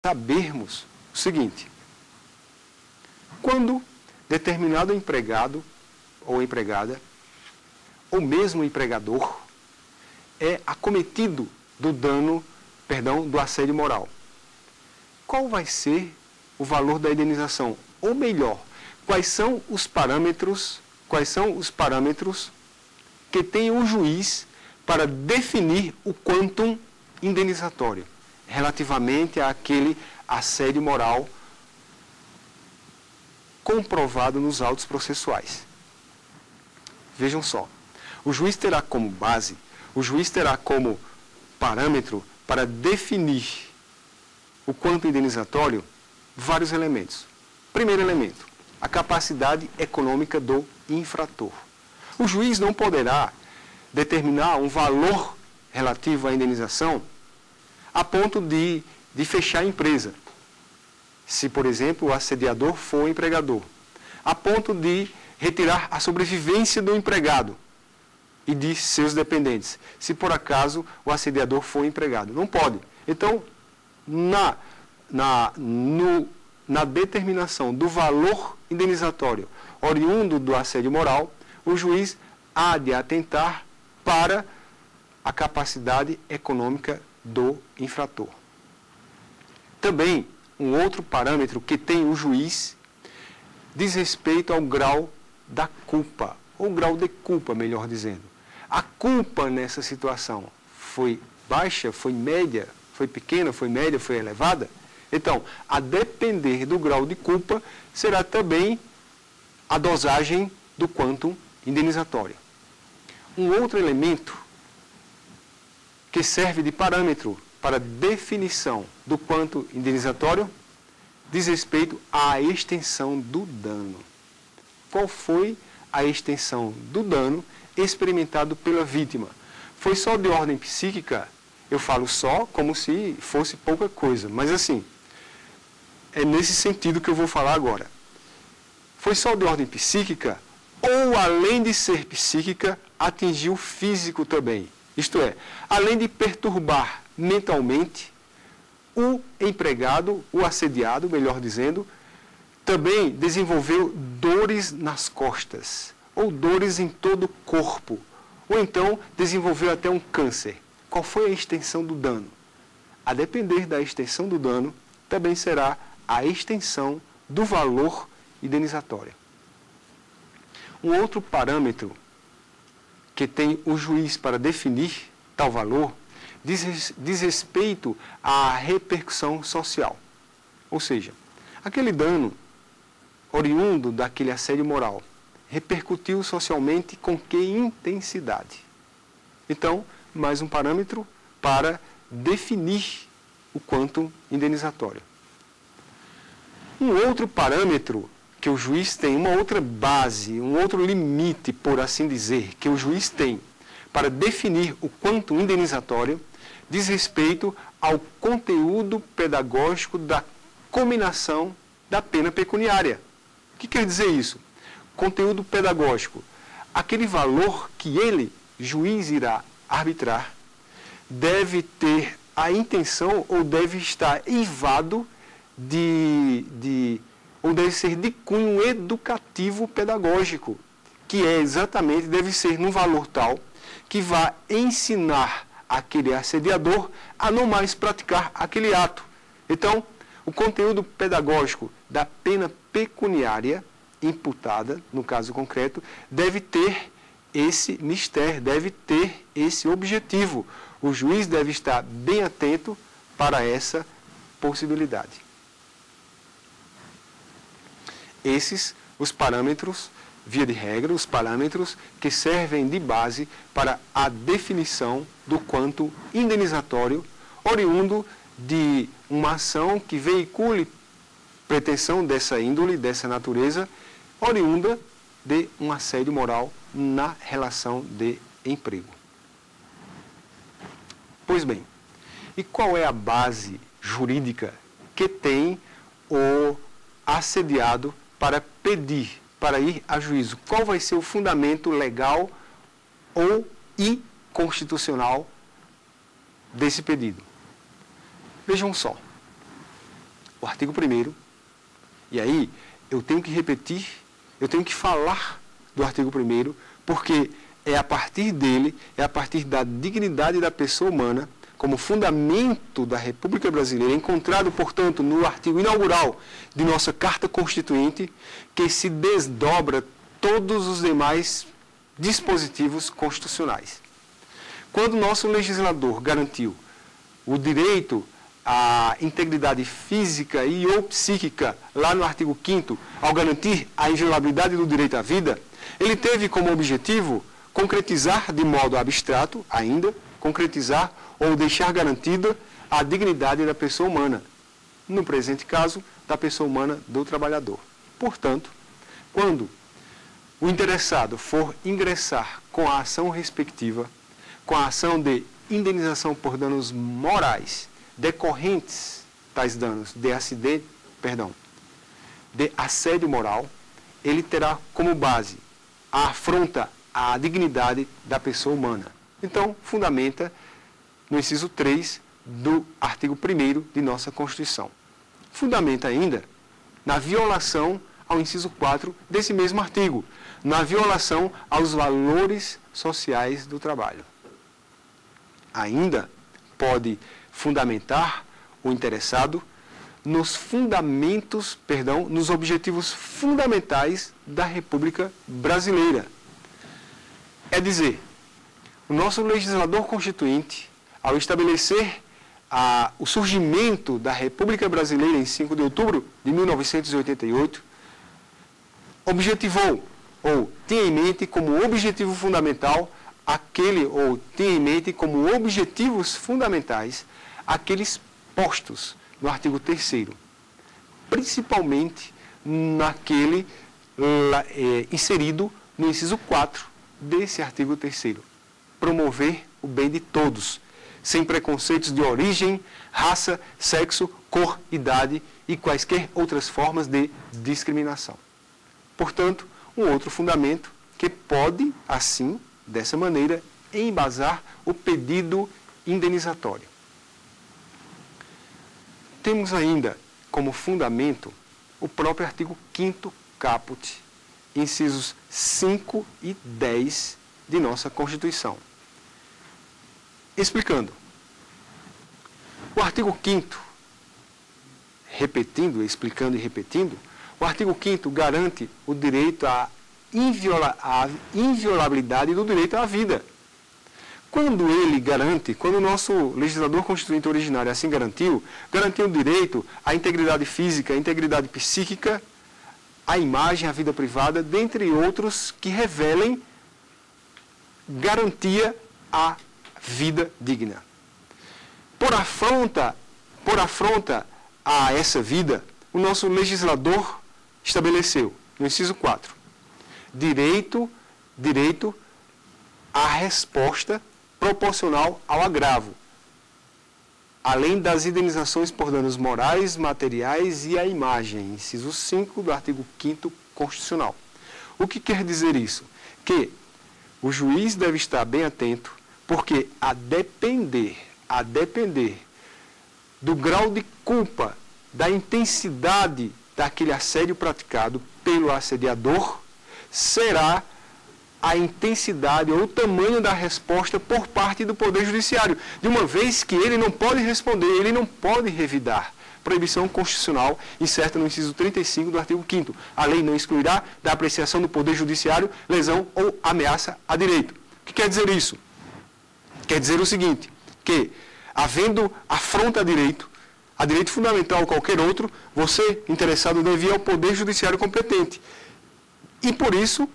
sabermos o seguinte: quando determinado empregado ou empregada, ou mesmo empregador, é acometido do do assédio moral, qual vai ser o valor da indenização? Ou melhor, quais são os parâmetros que tem o juiz para definir o quantum indenizatório relativamente àquele assédio moral comprovado nos autos processuais? Vejam só, o juiz terá como base, o juiz terá como parâmetro para definir o quantum indenizatório vários elementos. Primeiro elemento, a capacidade econômica do infrator. O juiz não poderá determinar um valor relativo à indenização a ponto de fechar a empresa, se, por exemplo, o assediador for o empregador, a ponto de retirar a sobrevivência do empregado e de seus dependentes, se por acaso o assediador for o empregado. Não pode. Então, na determinação do valor indenizatório oriundo do assédio moral, o juiz há de atentar para a capacidade econômica do infrator. Também, um outro parâmetro que tem o juiz diz respeito ao grau da culpa, ou grau de culpa, melhor dizendo. A culpa nessa situação foi baixa, foi média, foi pequena, foi média, foi elevada? Então, a depender do grau de culpa, será também a dosagem do quantum indenizatório. Um outro elemento que serve de parâmetro para definição do quantum indenizatório diz respeito à extensão do dano. Qual foi a extensão do dano experimentado pela vítima? Foi só de ordem psíquica? Eu falo só como se fosse pouca coisa, mas assim, é nesse sentido que eu vou falar agora. Foi só de ordem psíquica ou, além de ser psíquica, atingiu o físico também? Isto é, além de perturbar mentalmente, o empregado, o assediado, melhor dizendo, também desenvolveu dores nas costas, ou dores em todo o corpo, ou então desenvolveu até um câncer. Qual foi a extensão do dano? A depender da extensão do dano, também será a extensão do valor indenizatório. Um outro parâmetro que tem o juiz para definir tal valor diz respeito à repercussão social. Ou seja, aquele dano oriundo daquele assédio moral repercutiu socialmente com que intensidade? Então, mais um parâmetro para definir o quantum indenizatório. Um outro parâmetro que o juiz tem, uma outra base, um outro limite, por assim dizer, que o juiz tem para definir o quantum indenizatório, diz respeito ao conteúdo pedagógico da cominação da pena pecuniária. O que quer dizer isso? Conteúdo pedagógico. Aquele valor que ele, juiz, irá arbitrar, deve ter a intenção ou deve estar eivado ou deve ser de cunho educativo pedagógico, que é exatamente, deve ser num valor tal que vá ensinar aquele assediador a não mais praticar aquele ato. Então, o conteúdo pedagógico da pena pecuniária imputada, no caso concreto, deve ter esse mistério, deve ter esse objetivo. O juiz deve estar bem atento para essa possibilidade. Esses os parâmetros, via de regra, os parâmetros que servem de base para a definição do quantum indenizatório oriundo de uma ação que veicule pretensão dessa índole, dessa natureza, oriunda de um assédio moral na relação de emprego. Pois bem, e qual é a base jurídica que tem o assediado para pedir, para ir a juízo? Qual vai ser o fundamento legal ou inconstitucional desse pedido? Vejam só. o artigo 1º, e aí eu tenho que repetir, eu tenho que falar do artigo 1º, porque é a partir dele, é a partir da dignidade da pessoa humana, como fundamento da República Brasileira, encontrado, portanto, no artigo inaugural de nossa Carta Constituinte, que se desdobra todos os demais dispositivos constitucionais. Quando nosso legislador garantiu o direito à integridade física e ou psíquica, lá no artigo 5º, ao garantir a inviolabilidade do direito à vida, ele teve como objetivo concretizar de modo abstrato, ainda, concretizar ou deixar garantida a dignidade da pessoa humana, no presente caso, da pessoa humana do trabalhador. Portanto, quando o interessado for ingressar com a ação respectiva, com a ação de indenização por danos morais decorrentes tais danos de assédio moral, ele terá como base a afronta à dignidade da pessoa humana. Então, fundamenta no inciso 3 do artigo 1º de nossa Constituição. Fundamenta ainda na violação ao inciso 4 desse mesmo artigo, na violação aos valores sociais do trabalho. Ainda pode fundamentar o interessado nos nos objetivos fundamentais da República Brasileira. É dizer, o nosso legislador constituinte, ao estabelecer o surgimento da República Brasileira em 5 de outubro de 1988, objetivou, ou tinha em mente como objetivo fundamental, tinha em mente como objetivos fundamentais, aqueles postos no artigo 3º, principalmente naquele inserido no inciso 4 desse artigo 3º, promover o bem de todos, sem preconceitos de origem, raça, sexo, cor, idade e quaisquer outras formas de discriminação. Portanto, um outro fundamento que pode, assim, dessa maneira, embasar o pedido indenizatório. Temos ainda como fundamento o próprio artigo 5º caput, incisos 5 e 10 de nossa Constituição. Explicando. O artigo 5º, explicando e repetindo, o artigo 5º garante o direito à inviolabilidade do direito à vida. Quando o nosso legislador constituinte originário assim garantiu o direito à integridade física, à integridade psíquica, à imagem, à vida privada, dentre outros que revelem garantia à vida digna. Por afronta a essa vida, o nosso legislador estabeleceu, no inciso 4, direito à resposta proporcional ao agravo, além das indenizações por danos morais, materiais e à imagem, inciso 5 do artigo 5º Constitucional. O que quer dizer isso? Que o juiz deve estar bem atento, porque a depender do grau de culpa, da intensidade daquele assédio praticado pelo assediador, será a intensidade ou o tamanho da resposta por parte do Poder Judiciário, de uma vez que ele não pode responder, ele não pode revidar. Proibição constitucional incerta no inciso 35 do artigo 5º. A lei não excluirá da apreciação do Poder Judiciário lesão ou ameaça a direito. O que quer dizer isso? Quer dizer o seguinte, que, havendo afronta a direito fundamental ou qualquer outro, você, interessado, deve ir ao Poder Judiciário competente. E, por isso,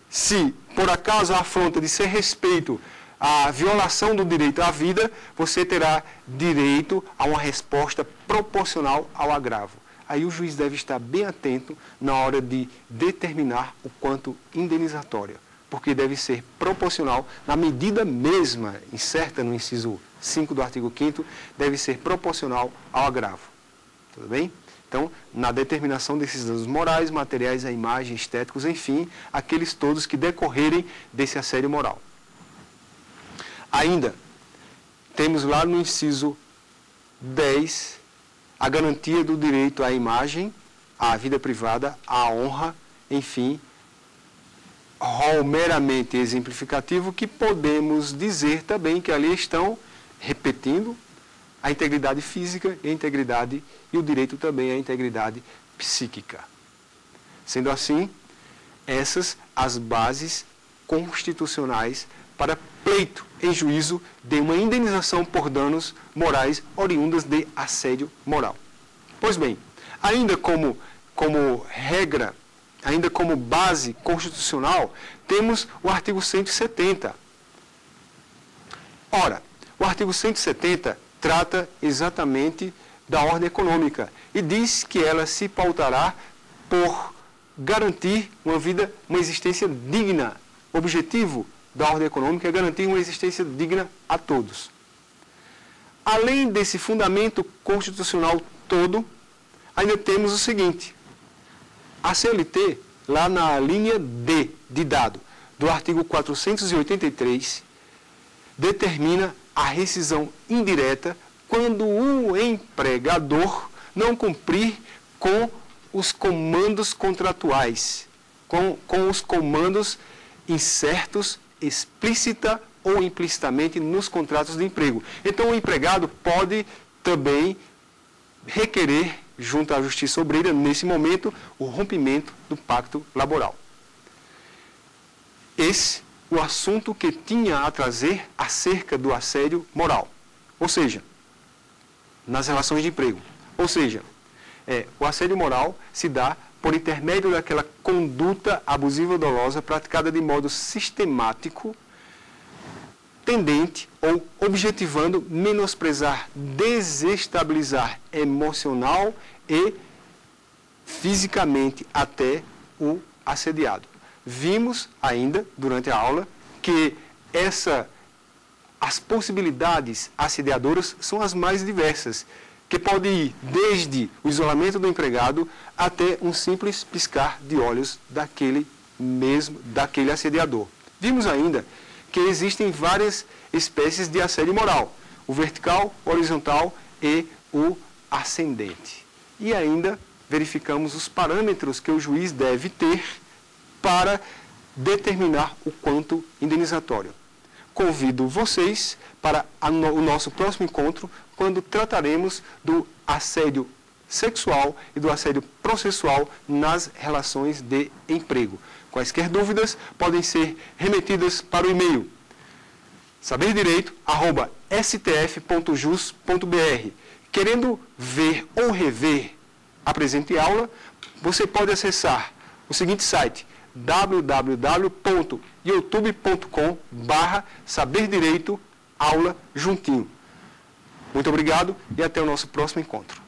se, por acaso, a afronta de ser respeito à violação do direito à vida, você terá direito a uma resposta proporcional ao agravo. Aí o juiz deve estar bem atento na hora de determinar o quanto indenizatório, porque deve ser proporcional na medida mesma, incerta no inciso 5 do artigo 5º, deve ser proporcional ao agravo. Tudo bem? Então, na determinação desses danos morais, materiais, à imagem, estéticos, enfim, aqueles todos que decorrerem desse assédio moral. Ainda, temos lá no inciso 10 a garantia do direito à imagem, à vida privada, à honra, enfim, rol meramente exemplificativo que podemos dizer também que ali estão repetindo a integridade física e a integridade e o direito também à integridade psíquica. Sendo assim, essas as bases constitucionais para pleito em juízo de uma indenização por danos morais oriundas de assédio moral. Pois bem, ainda como regra, ainda como base constitucional, temos o artigo 170. Ora, o artigo 170 trata exatamente da ordem econômica e diz que ela se pautará por garantir uma existência digna. O objetivo da ordem econômica é garantir uma existência digna a todos. Além desse fundamento constitucional todo, ainda temos o seguinte: a CLT, lá na linha D de dado do artigo 483, determina a rescisão indireta quando o empregador não cumprir com os comandos contratuais, com os comandos incertos, explícita ou implicitamente nos contratos de emprego. Então, o empregado pode também requerer, junto à Justiça Obreira, nesse momento, o rompimento do pacto laboral. Esse o assunto que tinha a trazer acerca do assédio moral, ou seja, nas relações de emprego. Ou seja, o assédio moral se dá por intermédio daquela conduta abusiva ou dolosa praticada de modo sistemático, tendente ou objetivando menosprezar, desestabilizar emocional e fisicamente até o assediado. Vimos ainda, durante a aula, que as possibilidades assediadoras são as mais diversas, que pode ir desde o isolamento do empregado até um simples piscar de olhos daquele assediador. Vimos ainda que existem várias espécies de assédio moral, o vertical, o horizontal e o ascendente. E ainda verificamos os parâmetros que o juiz deve ter para determinar o quanto indenizatório. Convido vocês para o nosso próximo encontro, quando trataremos do assédio sexual e do assédio processual nas relações de emprego. Quaisquer dúvidas podem ser remetidas para o e-mail saberdireito@stf.jus.br. Querendo ver ou rever a presente aula, você pode acessar o seguinte site: www.youtube.com/saberdireito aula juntinho. Muito obrigado e até o nosso próximo encontro.